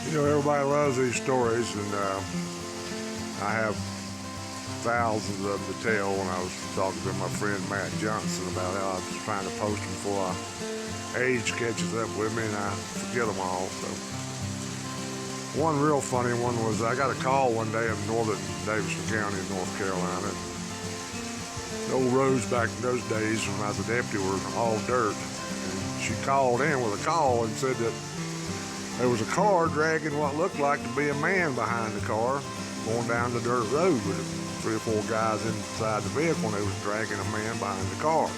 You know, everybody loves these stories, and I have thousands of them to tell. When I was talking to my friend Matt Johnson about how I was trying to post them before age catches up with me and I forget them all. So, one real funny one was I got a call one day in northern Davidson County in North Carolina. The old roads back in those days when I was a deputy were all dirt. And she called in with a call and said that there was a car dragging what looked like to be a man behind the car going down the dirt road with 3 or 4 guys inside the vehicle, and they was dragging a man behind the car.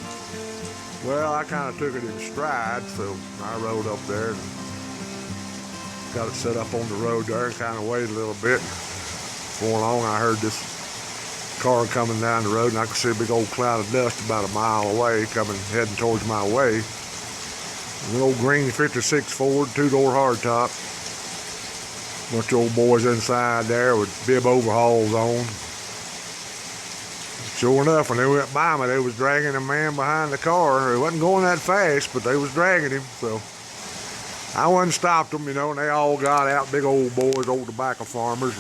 Well, I kind of took it in stride, so I rode up there and got it set up on the road there and kind of waited a little bit. Before long, I heard this car coming down the road, and I could see a big old cloud of dust about a mile away heading towards my way. An old green 56 Ford, 2-door hardtop. Bunch of old boys inside there with bib overhauls on. Sure enough, when they went by me, they was dragging a man behind the car. It wasn't going that fast, but they was dragging him. So I wouldn't stopped them, and they all got out, big old boys, old tobacco farmers.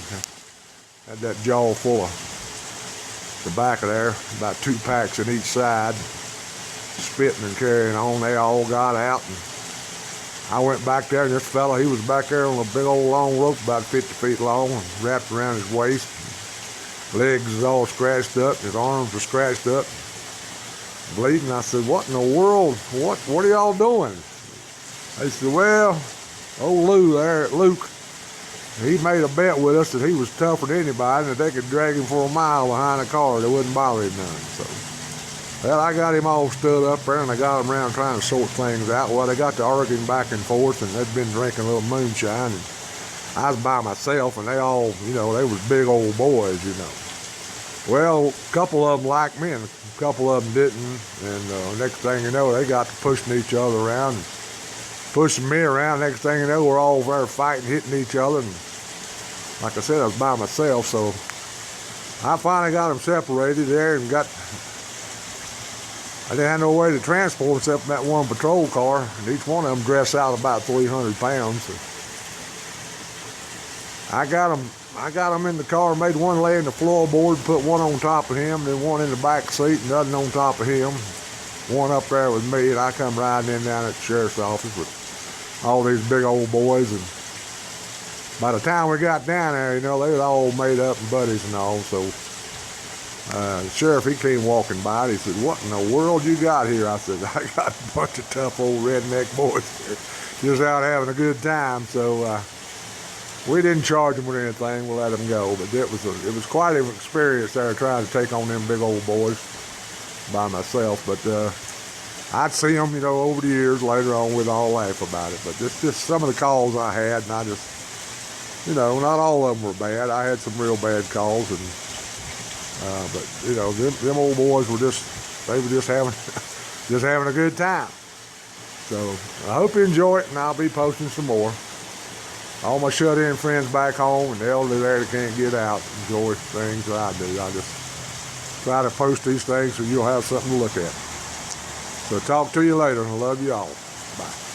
Had that jaw full of tobacco there, about 2 packs in each side. Spitting and carrying on. They all got out, and I went back there, and this fella, he was back there on a big old long rope about 50 feet long and wrapped around his waist. Legs was all scratched up, his arms were scratched up, bleeding. I said, what in the world, what are y'all doing? They said, well, old Lou there, Luke, he made a bet with us that he was tougher than anybody and that they could drag him for a mile behind a car that wouldn't bother him none. So, well, I got him all stood up there, and I got him around trying to sort things out. Well, they got to arguing back and forth, and they'd been drinking a little moonshine, and I was by myself, and they all, they was big old boys, Well, a couple of them liked me, and a couple of them didn't, and next thing you know, they got to pushing each other around, and pushing me around. Next thing you know, we're all there fighting, hitting each other, and like I said, I was by myself, so I finally got them separated there and I didn't have no way to transport except that one patrol car, and each one of them dressed out about 300 pounds. So I got them in the car, made one lay in the floorboard, put one on top of him, then one in the back seat, and nothing on top of him. One up there with me, and I come riding in down at the sheriff's office with all these big old boys. And by the time we got down there, they was all made up and buddies and all. So the sheriff, he came walking by, and he said, what in the world you got here? I said, I got a bunch of tough old redneck boys here, just out having a good time. So we didn't charge them with anything. We'll let them go. But it was quite an experience there trying to take on them big old boys by myself. But I'd see them, over the years later on, we'd all laugh about it. But just some of the calls I had, and I just, not all of them were bad. I had some real bad calls, and but them old boys were just having a good time. So I hope you enjoy it, and I'll be posting some more. All my shut-in friends back home and the elderly there that can't get out enjoy things that I do. I just try to post these things so you'll have something to look at. So talk to you later. I love you all. Bye.